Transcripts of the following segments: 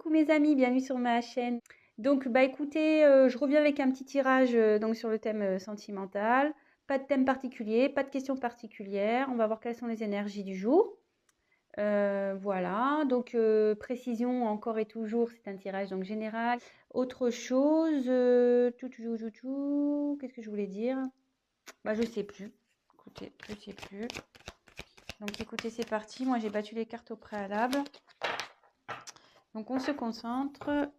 Coucou mes amis, bienvenue sur ma chaîne. Donc bah écoutez, je reviens avec un petit tirage donc sur le thème sentimental. Pas de thème particulier, pas de questions particulières. On va voir quelles sont les énergies du jour. Voilà, donc précision encore et toujours, c'est un tirage donc général. Autre chose, qu'est-ce que je voulais dire? Bah je sais plus. Écoutez, je sais plus. Donc écoutez, c'est parti. Moi j'ai battu les cartes au préalable. Donc on se concentre.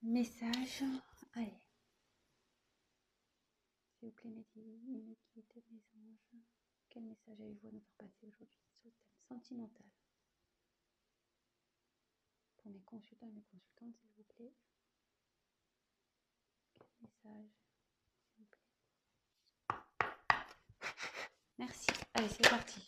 Message. Allez. S'il vous plaît, ne quittez mes anges. Quel message avez-vous à nous faire passer aujourd'hui sur le thème sentimental? Pour mes consultants et mes consultantes, s'il vous plaît. Quel message, s'il vous plaît? Merci. Allez, c'est parti.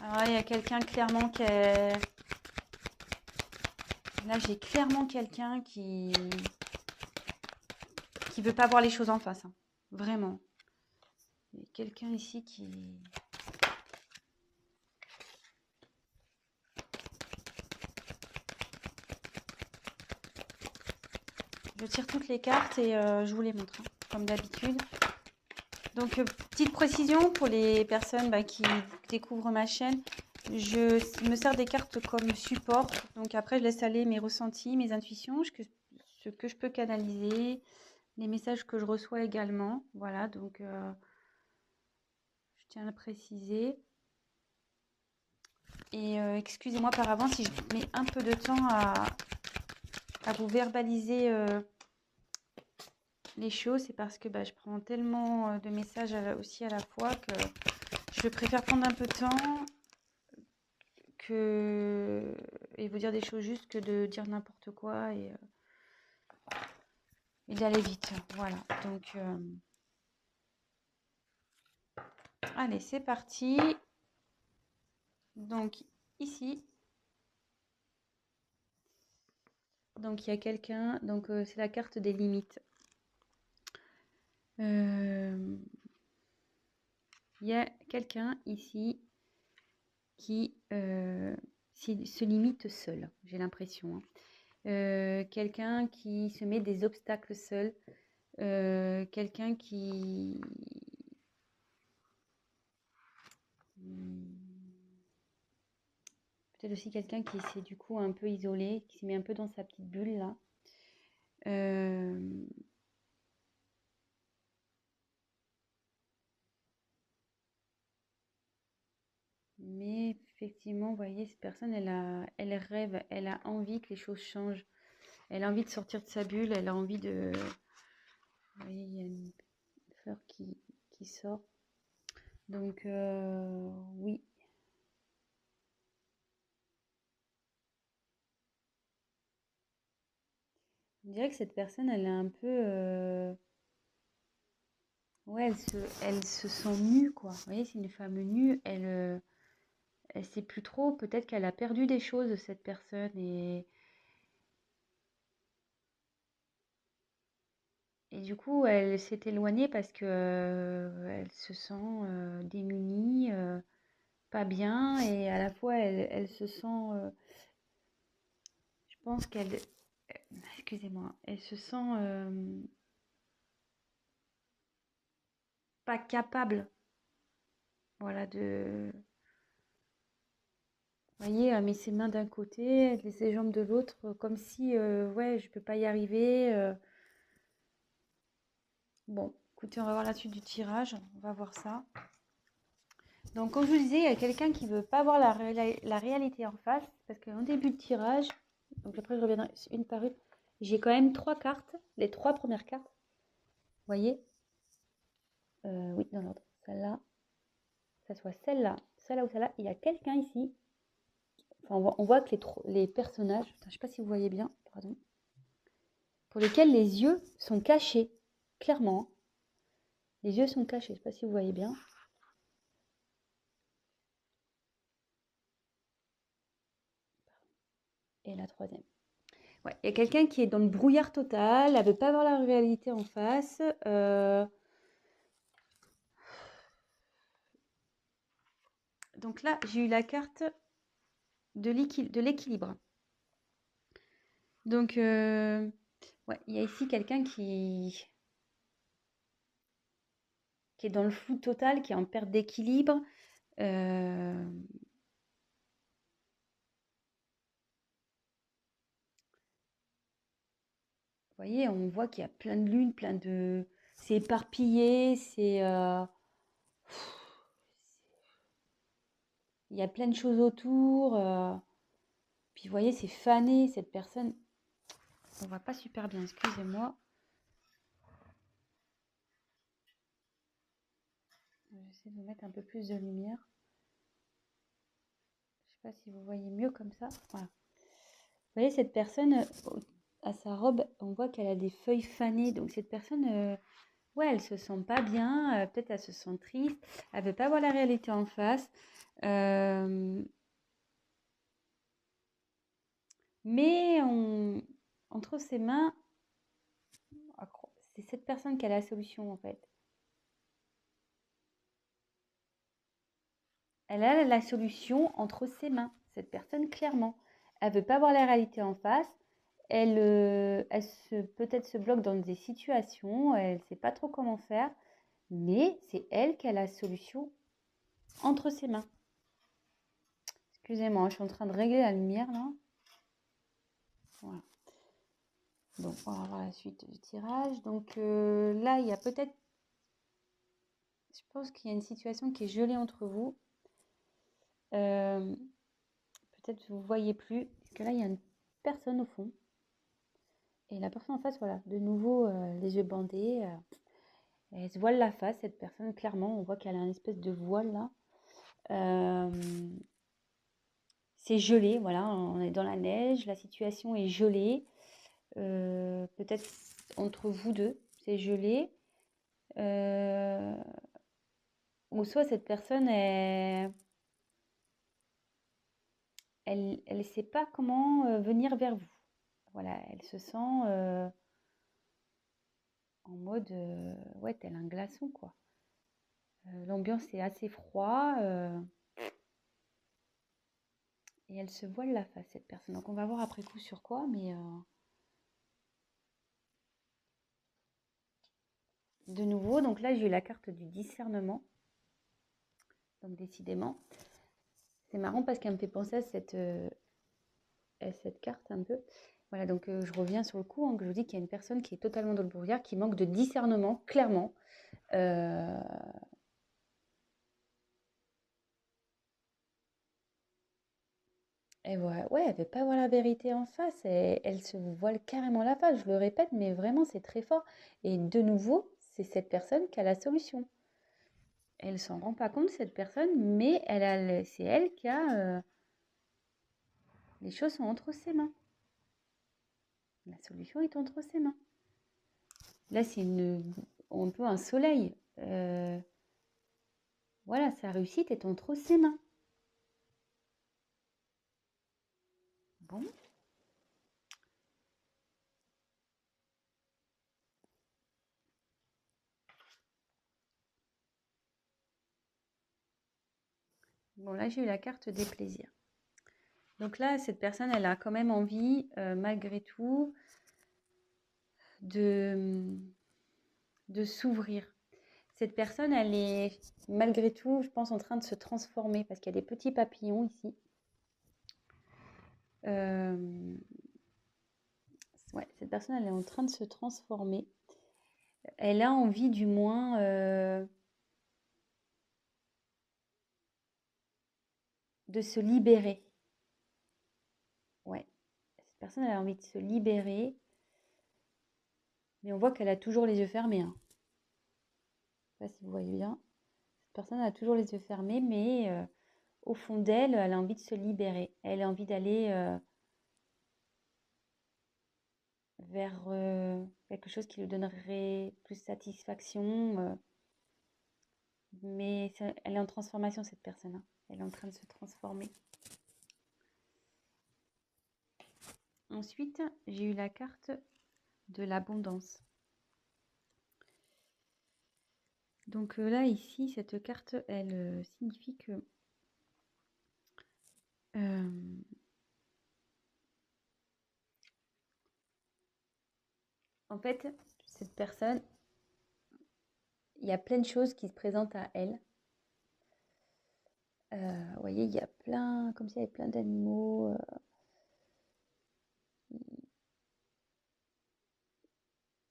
Alors, il y a quelqu'un clairement qui est... Là, j'ai clairement quelqu'un qui veut pas voir les choses en face. Hein. Vraiment. Il y a quelqu'un ici qui... Je tire toutes les cartes et je vous les montre, hein, comme d'habitude. Donc, petite précision pour les personnes qui découvrent ma chaîne. Je me sers des cartes comme support. Donc, après, je laisse aller mes ressentis, mes intuitions, ce que je peux canaliser, les messages que je reçois également. Voilà, donc, je tiens à le préciser. Et excusez-moi par avance si je mets un peu de temps à vous verbaliser les choses. C'est parce que je prends tellement de messages aussi à la fois que je préfère prendre un peu de temps et vous dire des choses juste que de dire n'importe quoi et d'aller vite. Voilà, donc allez, c'est parti. Donc ici, donc il y a quelqu'un, donc c'est la carte des limites. Il y a quelqu'un ici qui se limite seul, j'ai l'impression. Hein. Quelqu'un qui se met des obstacles seul, quelqu'un qui... Peut-être aussi quelqu'un qui s'est du coup un peu isolé, qui s'est mis un peu dans sa petite bulle là. Mais effectivement, vous voyez, cette personne, elle rêve, elle a envie que les choses changent. Elle a envie de sortir de sa bulle, elle a envie de... Vous voyez, il y a une fleur qui sort. Donc, oui. Je dirais que cette personne, elle est un peu... Ouais, elle se sent nue, quoi. Vous voyez, c'est une femme nue. Elle sait plus trop. Peut-être qu'elle a perdu des choses, cette personne. Et du coup, elle s'est éloignée parce que elle se sent démunie, pas bien. Et à la fois, elle se sent... je pense qu'elle... Excusez-moi. Elle se sent pas capable. Voilà, de... Vous voyez, elle met ses mains d'un côté, elle met ses jambes de l'autre, comme si, ouais, je peux pas y arriver. Bon, écoutez, on va voir la suite du tirage, on va voir ça. Donc, comme je vous disais, il y a quelqu'un qui veut pas voir la réalité en face, parce qu'en début de tirage, donc après je reviendrai une par une, j'ai quand même 3 cartes, les 3 premières cartes, vous voyez, oui, dans l'ordre, celle-là, que ce soit celle-là ou celle-là, il y a quelqu'un ici. Enfin, on voit que les personnages, je ne sais pas si vous voyez bien, pardon. pour lesquels les yeux sont cachés, clairement. Les yeux sont cachés, je ne sais pas si vous voyez bien. Et la troisième. Ouais, il y a quelqu'un qui est dans le brouillard total, elle ne veut pas voir la réalité en face. Donc là, j'ai eu la carte de l'équilibre. Donc, ouais, il y a ici quelqu'un qui est dans le flou total, qui est en perte d'équilibre. Vous voyez, on voit qu'il y a plein de lunes, plein de... C'est éparpillé, c'est... Il y a plein de choses autour. Puis vous voyez, c'est fané, cette personne. On voit pas super bien, excusez-moi. J'essaie de vous mettre un peu plus de lumière. Je sais pas si vous voyez mieux comme ça. Voilà. Vous voyez, cette personne, à sa robe, on voit qu'elle a des feuilles fanées. Donc cette personne, ouais, elle se sent pas bien. Peut-être elle se sent triste. Elle veut pas voir la réalité en face. Mais entre ses mains, c'est cette personne qui a la solution en fait. Elle a la solution entre ses mains, cette personne clairement. Elle veut pas voir la réalité en face. Elle peut-être se bloque dans des situations, elle ne sait pas trop comment faire, mais c'est elle qui a la solution entre ses mains. Excusez-moi, je suis en train de régler la lumière là. Voilà. Donc on va voir la suite du tirage. Donc là, il y a peut-être, je pense qu'il y a une situation qui est gelée entre vous. Peut-être vous ne voyez plus, parce que là, il y a une personne au fond. Et la personne en face, voilà, de nouveau, les yeux bandés. Elle se voile la face, cette personne, clairement. On voit qu'elle a une espèce de voile là. C'est gelé, voilà, on est dans la neige, la situation est gelée. Peut-être entre vous deux, c'est gelé. Ou soit cette personne, elle ne sait pas comment venir vers vous. Voilà, elle se sent en mode, ouais, tel un glaçon, quoi. L'ambiance est assez froid et elle se voile la face, cette personne. Donc on va voir après coup sur quoi, mais de nouveau, donc là j'ai eu la carte du discernement. Donc décidément, c'est marrant parce qu'elle me fait penser à cette carte un peu. Voilà, donc je reviens sur le coup, hein, que je vous dis qu'il y a une personne qui est totalement dans le brouillard, qui manque de discernement, clairement. Et ouais, elle veut pas voir la vérité en face, et elle se voile carrément la face, je le répète, mais vraiment c'est très fort. Et de nouveau, c'est cette personne qui a la solution. Elle s'en rend pas compte, cette personne, mais c'est elle qui a... les choses sont entre ses mains. La solution est entre ses mains. Là, c'est un peu un soleil. Voilà, sa réussite est entre ses mains. Bon. Bon, là, j'ai eu la carte des plaisirs. Donc là, cette personne, elle a quand même envie, malgré tout, de s'ouvrir. Cette personne, elle est, malgré tout, je pense, en train de se transformer parce qu'il y a des petits papillons ici. Ouais, cette personne, elle est en train de se transformer. Elle a envie, du moins, de se libérer. Ouais, cette personne, elle a envie de se libérer. Mais on voit qu'elle a toujours les yeux fermés, hein. Je ne sais pas si vous voyez bien. Cette personne a toujours les yeux fermés, mais au fond d'elle, elle a envie de se libérer. Elle a envie d'aller vers quelque chose qui lui donnerait plus satisfaction. Mais elle est en transformation, cette personne, hein. Elle est en train de se transformer. Ensuite, j'ai eu la carte de l'abondance. Donc là, ici, cette carte, elle signifie que en fait, cette personne, il y a plein de choses qui se présentent à elle. Vous voyez, il y a plein, comme s'il y avait plein d'animaux.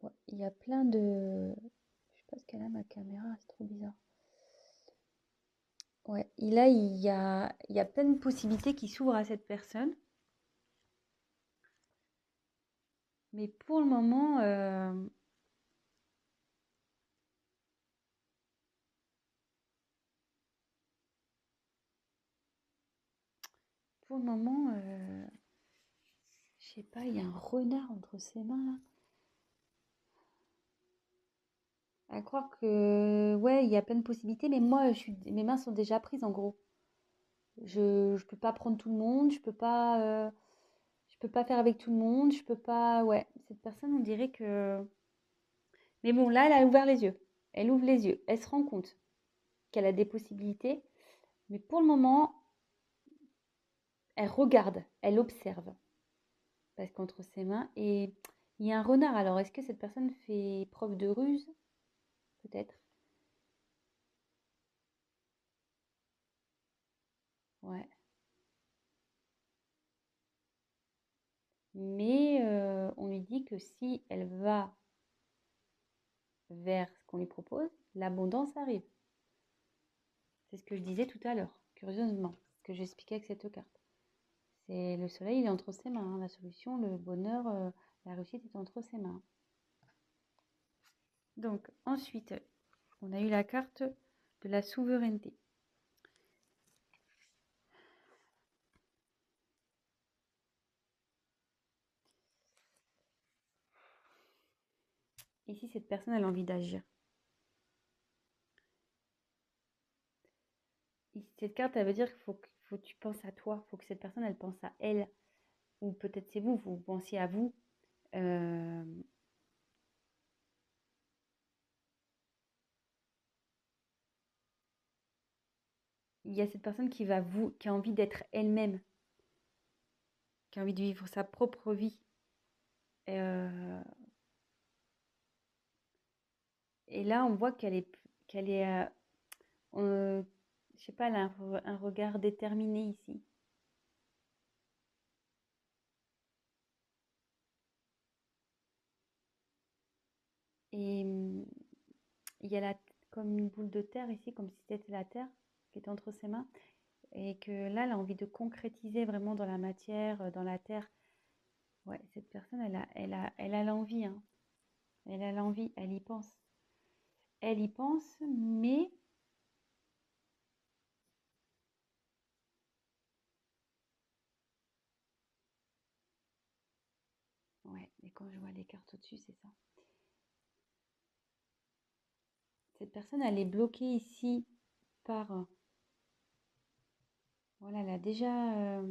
Ouais, il y a plein de... Je sais pas ce qu'elle a, ma caméra, c'est trop bizarre. Ouais, et là, il y a plein de possibilités qui s'ouvrent à cette personne. Mais pour le moment, je sais pas, il y a un renard entre ses mains là. À croire que, ouais, il y a plein de possibilités, mais moi, mes mains sont déjà prises en gros. Je peux pas prendre tout le monde, je peux pas faire avec tout le monde, je peux pas, ouais. Cette personne, on dirait que, mais bon, là, elle a ouvert les yeux. Elle ouvre les yeux. Elle se rend compte qu'elle a des possibilités, mais pour le moment, elle regarde, elle observe, parce qu'entre ses mains, et il y a un renard. Alors, est-ce que cette personne fait preuve de ruse? Peut-être. Ouais. Mais on lui dit que si elle va vers ce qu'on lui propose, l'abondance arrive. C'est ce que je disais tout à l'heure, curieusement, ce que j'expliquais avec cette carte. C'est le soleil, il est entre ses mains, hein. La solution, le bonheur, la réussite est entre ses mains. Donc ensuite, on a eu la carte de la souveraineté. Ici, cette personne a envie d'agir. Cette carte, elle veut dire qu'il faut que tu penses à toi, il faut que cette personne, elle pense à elle. Ou peut-être c'est vous, vous pensiez à vous. Euh, il y a cette personne qui a envie d'être elle-même, qui a envie de vivre sa propre vie. Euh, et là, on voit qu'elle est, je sais pas, elle a un regard déterminé ici. Et il y a comme une boule de terre ici, comme si c'était la terre qui était entre ses mains. Et que là, elle a envie de concrétiser vraiment dans la matière, dans la terre. Ouais, cette personne, elle a l'envie, hein. Elle a l'envie, elle y pense. Elle y pense, mais ouais, mais quand je vois les cartes au-dessus, c'est ça. Cette personne, elle est bloquée ici par... voilà, elle a déjà...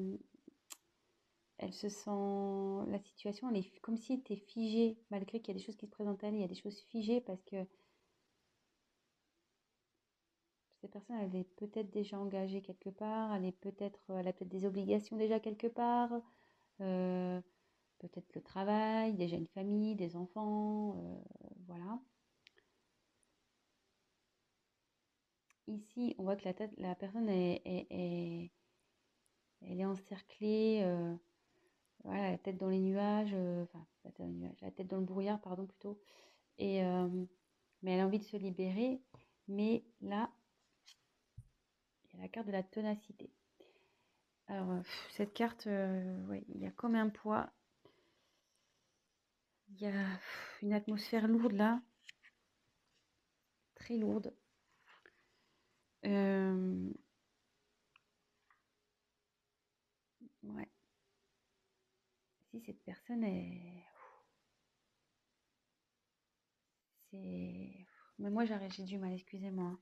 elle se sent... La situation, elle est comme si elle était figée, malgré qu'il y a des choses qui se présentent à elle, il y a des choses figées parce que cette personne, elle est peut-être déjà engagée quelque part, elle a peut-être des obligations déjà quelque part, euh, peut-être le travail, déjà une famille, des enfants, voilà. Ici, on voit que la personne elle est encerclée, voilà, la tête dans les nuages, enfin, la tête dans les nuages, la tête dans le brouillard, pardon, plutôt. Et, mais elle a envie de se libérer. Mais là, il y a la carte de la ténacité. Alors, cette carte, ouais, il y a comme un poids. Il y a une atmosphère lourde là, très lourde. Ouais. Si cette personne est... c'est... Mais moi, j'ai du mal, excusez-moi.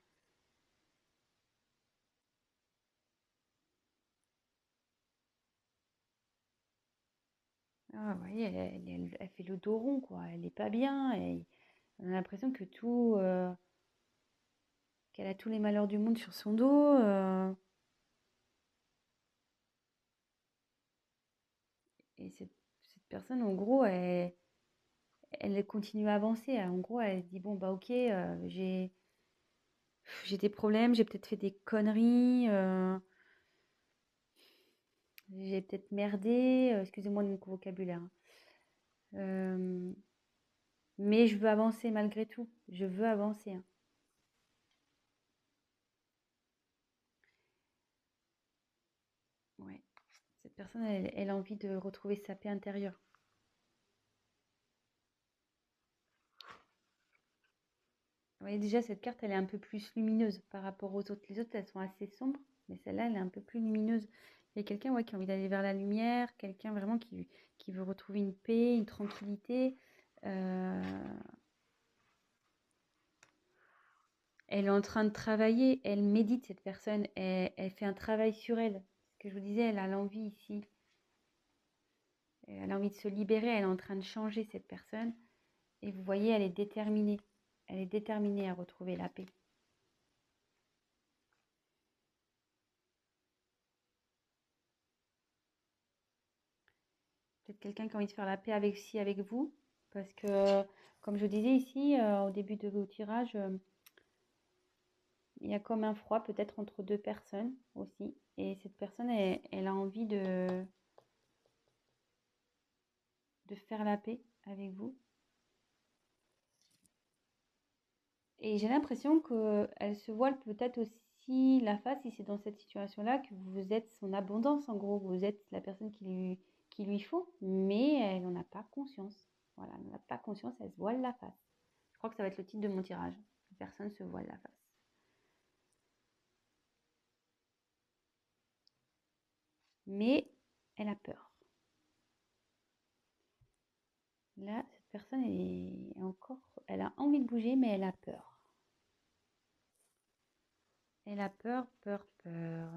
Ah, vous voyez, elle fait le dos rond, quoi. Elle est pas bien. On a l'impression que qu'elle a tous les malheurs du monde sur son dos. Et cette personne, en gros, elle continue à avancer. En gros, elle se dit, bon, bah ok, j'ai des problèmes, j'ai peut-être fait des conneries, j'ai peut-être merdé, excusez-moi de mon vocabulaire, hein. Euh, mais je veux avancer malgré tout. Je veux avancer, hein. Ouais. Cette personne, elle a envie de retrouver sa paix intérieure. Vous voyez, déjà, cette carte, elle est un peu plus lumineuse par rapport aux autres. Les autres, elles sont assez sombres, mais celle-là, elle est un peu plus lumineuse. Il y a quelqu'un, ouais, qui a envie d'aller vers la lumière, quelqu'un vraiment qui veut retrouver une paix, une tranquillité. Euh, Elle est en train de travailler, elle médite, cette personne, elle fait un travail sur elle. Ce que je vous disais, elle a l'envie ici. Elle a envie de se libérer, elle est en train de changer, cette personne. Et vous voyez, elle est déterminée. Elle est déterminée à retrouver la paix. Peut-être quelqu'un qui a envie de faire la paix avec vous. Parce que, comme je vous disais ici, au début de vos tirages, il y a comme un froid peut-être entre deux personnes aussi. Et cette personne, elle a envie de faire la paix avec vous. Et j'ai l'impression qu'elle se voile peut-être aussi la face, si c'est dans cette situation-là, que vous êtes son abondance, en gros. Vous êtes la personne qui lui faut, mais elle n'en a pas conscience. Voilà, elle n'en a pas conscience, elle se voile la face. Je crois que ça va être le titre de mon tirage. Personne se voile la face. Mais elle a peur. Là, cette personne est encore... Elle a envie de bouger, mais elle a peur. Elle a peur, peur, peur.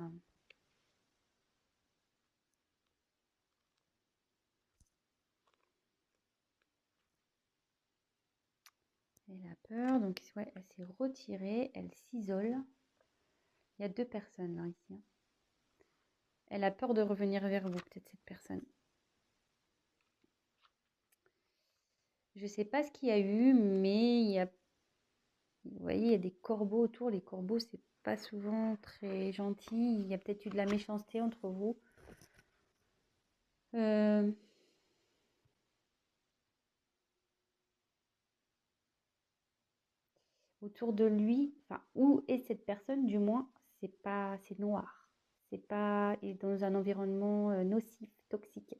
Elle a peur, donc ouais, elle s'est retirée, elle s'isole. Il y a deux personnes là, ici, hein. Elle a peur de revenir vers vous, peut-être cette personne. Je ne sais pas ce qu'il y a eu, mais vous voyez, il y a des corbeaux autour. Les corbeaux, c'est pas souvent très gentil. Il y a peut-être eu de la méchanceté entre vous. Autour de lui, enfin, où est cette personne, du moins, c'est noir. C'est pas et dans un environnement nocif, toxique.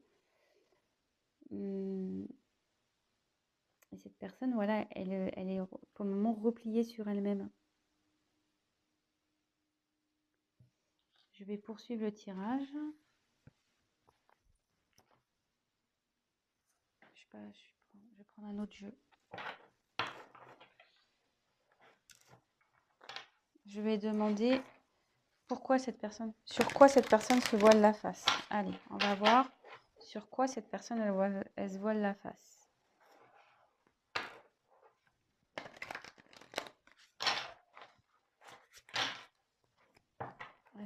Hum, Et cette personne, voilà, elle est pour le moment repliée sur elle-même. Je vais poursuivre le tirage. Je sais pas, je vais prendre un autre jeu. Je vais demander sur quoi cette personne se voile la face. Allez, on va voir sur quoi cette personne elle se voile la face.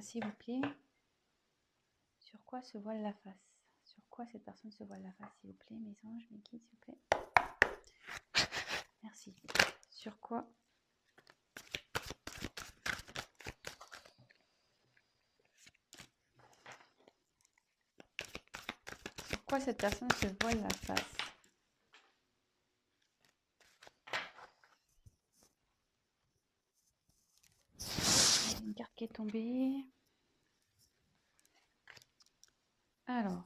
S'il vous plaît. Sur quoi se voile la face? Sur quoi cette personne se voile la face, s'il vous plaît, mes anges, mes guides, s'il vous plaît. Merci. Sur quoi cette personne se voile la face? Il y a une carte qui est tombée. Alors.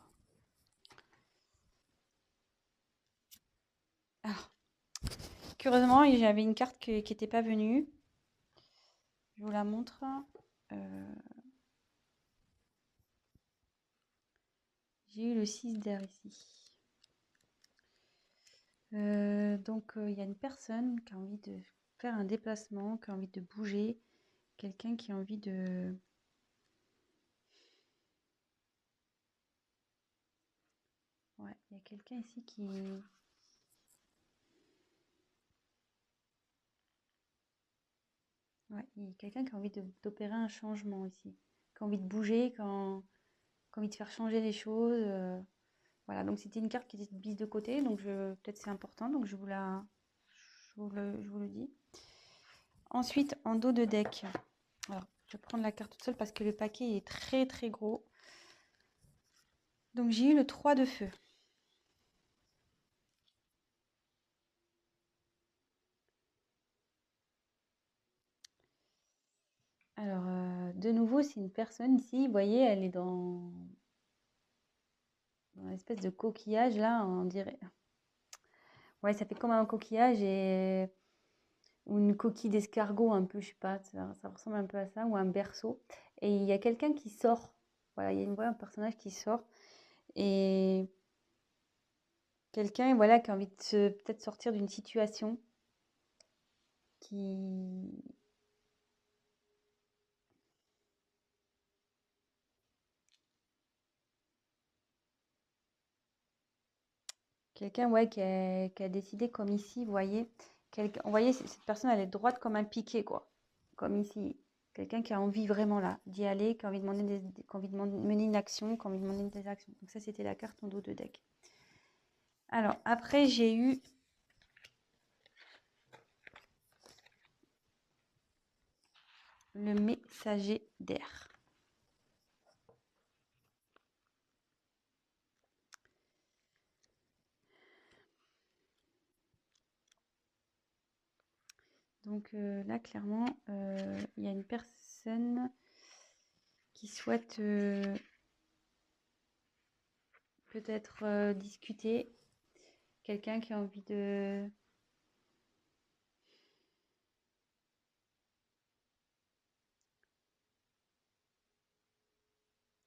Curieusement, j'avais une carte qui n'était pas venue. Je vous la montre. J'ai eu le 6 d'air ici. Donc, il y a une personne qui a envie de faire un déplacement, qui a envie de bouger, quelqu'un qui a envie de... Ouais, il y a quelqu'un ici qui... Ouais, il y a quelqu'un qui a envie d'opérer un changement ici, qui a envie de bouger, qui a envie de faire changer les choses. Voilà, donc c'était une carte qui était mise de côté, donc peut-être c'est important, donc je vous le dis. Ensuite, en dos de deck, alors je vais prendre la carte toute seule parce que le paquet est très très gros. Donc j'ai eu le 3 de feu. Alors, de nouveau, c'est une personne ici, vous voyez, elle est dans une espèce de coquillage là, on dirait. Ouais, ça fait comme un coquillage ou une coquille d'escargot un peu, je sais pas, ça ressemble un peu à ça, ou un berceau. Et il y a quelqu'un qui sort. Voilà, il y a un personnage qui sort. Et quelqu'un, voilà, qui a envie de peut-être sortir d'une situation qui... Quelqu'un, ouais, qui a décidé comme ici, vous voyez. Vous voyez, cette personne, elle est droite comme un piquet, quoi. Comme ici. Quelqu'un qui a envie vraiment là d'y aller, qui a envie de qui a envie de mener une action, qui a envie de mener des actions. Donc ça, c'était la carte en dos de deck. Alors, après, j'ai eu le messager d'air. Donc là, clairement, il y a une personne qui souhaite peut-être discuter. Quelqu'un qui a envie de...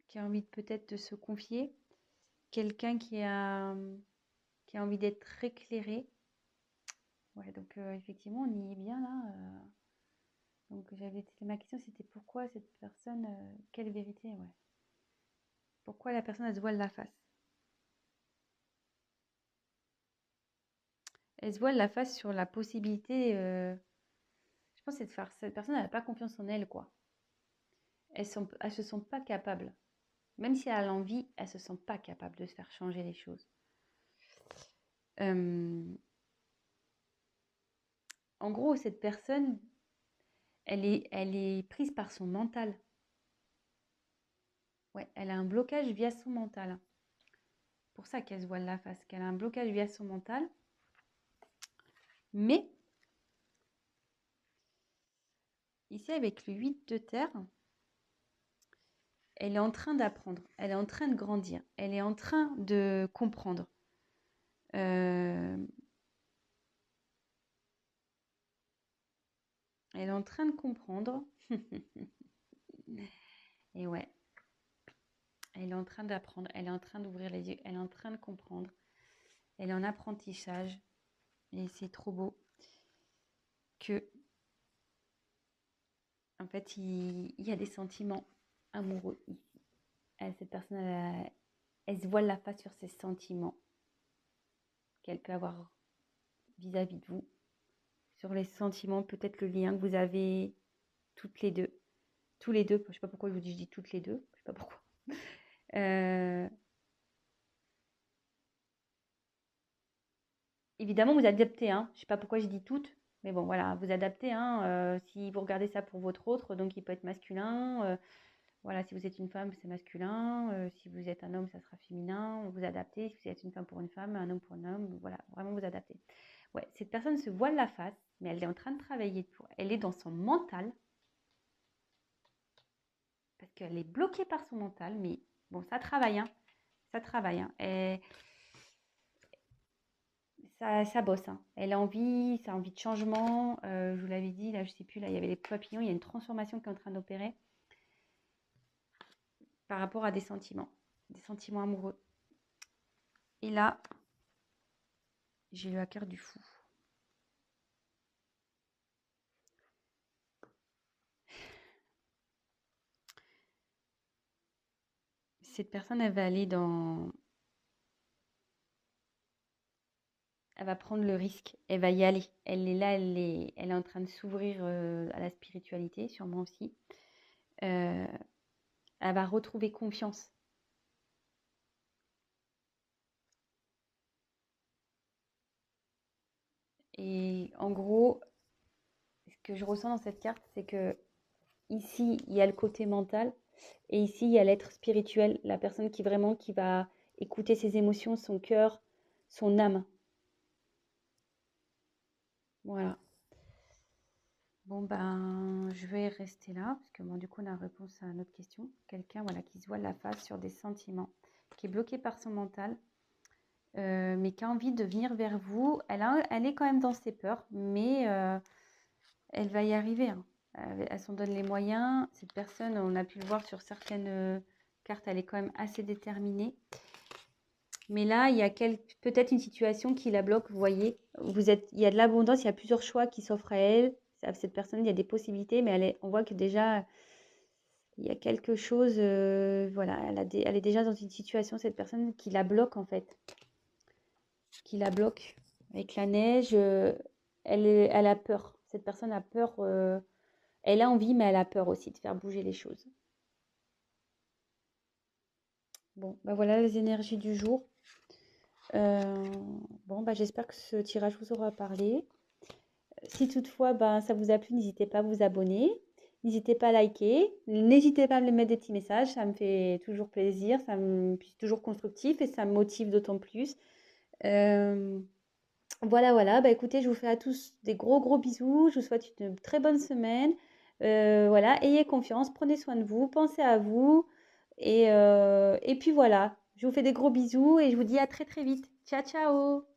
qui a envie peut-être de se confier. Quelqu'un qui a envie d'être éclairé. Ouais, donc effectivement, on y est bien là. Donc ma question, c'était pourquoi cette personne, quelle vérité, ouais. Pourquoi la personne, elle se voile la face? Elle se voile la face sur la possibilité, je pense, que cette personne, elle n'a pas confiance en elle, quoi. Elles se sont pas capables. Même si elle a l'envie, elles se sent pas capables de se faire changer les choses. En gros, cette personne, elle est prise par son mental. Ouais, elle a un blocage via son mental. Pour ça qu'elle se voile la face, qu'elle a un blocage via son mental. Mais, ici, avec le 8 de terre, elle est en train d'apprendre, elle est en train de grandir, elle est en train de comprendre. Elle est en train de comprendre. Et ouais, elle est en train d'apprendre, elle est en train d'ouvrir les yeux, elle est en train de comprendre. Elle est en apprentissage. Et c'est trop beau que, en fait, il y a des sentiments amoureux ici. Cette personne, elle se voile la face sur ses sentiments qu'elle peut avoir vis-à-vis de vous. Sur les sentiments, peut-être le lien que vous avez toutes les deux. Tous les deux, je ne sais pas pourquoi je vous dis, je dis toutes les deux, je ne sais pas pourquoi. Évidemment, vous adaptez, hein. Je ne sais pas pourquoi je dis toutes, mais bon, voilà, vous adaptez, hein. Si vous regardez ça pour votre autre, donc il peut être masculin. Voilà, si vous êtes une femme, c'est masculin. Si vous êtes un homme, ça sera féminin. Vous adaptez. Si vous êtes une femme pour une femme, un homme pour un homme, voilà, vraiment vous adaptez. Ouais, cette personne se voile la face, mais elle est en train de travailler pour. Elle est dans son mental, parce qu'elle est bloquée par son mental, mais bon, ça travaille, hein. Ça travaille, hein. Et ça bosse, hein. Elle a envie, ça a envie de changement. Je vous l'avais dit, là, je sais plus, là, il y avait les papillons, il y a une transformation qui est en train d'opérer par rapport à des sentiments amoureux. Et là, j'ai eu la carte du fou. cette personne, elle va aller dans... Elle va prendre le risque, elle va y aller. Elle est là, elle est en train de s'ouvrir à la spiritualité, sûrement aussi. Euh, Elle va retrouver confiance. Et en gros, ce que je ressens dans cette carte, c'est que ici, il y a le côté mental et ici, il y a l'être spirituel, la personne qui vraiment qui va écouter ses émotions, son cœur, son âme. Voilà. Bon, ben, je vais rester là parce que bon, du coup, on a réponse à notre question. Quelqu'un voilà, qui se voit la face sur des sentiments, qui est bloqué par son mental, mais qui a envie de venir vers vous. Elle est quand même dans ses peurs, mais elle va y arriver, hein. Elle s'en donne les moyens. Cette personne, on a pu le voir sur certaines cartes, elle est quand même assez déterminée. Mais là, il y a peut-être une situation qui la bloque. Vous voyez, il y a de l'abondance, il y a plusieurs choix qui s'offrent à elle. À cette personne, il y a des possibilités, mais on voit que déjà, il y a quelque chose. Voilà, elle est déjà dans une situation, cette personne, qui la bloque en fait. Qui la bloque. Avec la neige, elle a peur. Cette personne a peur. Elle a envie, mais elle a peur aussi de faire bouger les choses. Bon, bah voilà les énergies du jour. Euh, bon, bah j'espère que ce tirage vous aura parlé. Si toutefois ça vous a plu, n'hésitez pas à vous abonner. N'hésitez pas à liker. N'hésitez pas à me mettre des petits messages. Ça me fait toujours plaisir. C'est toujours constructif et ça me motive d'autant plus. Euh, voilà. Bah écoutez, je vous fais à tous des gros bisous. Je vous souhaite une très bonne semaine. Voilà, ayez confiance, prenez soin de vous, pensez à vous. Et puis voilà, je vous fais des gros bisous et je vous dis à très vite. Ciao, ciao!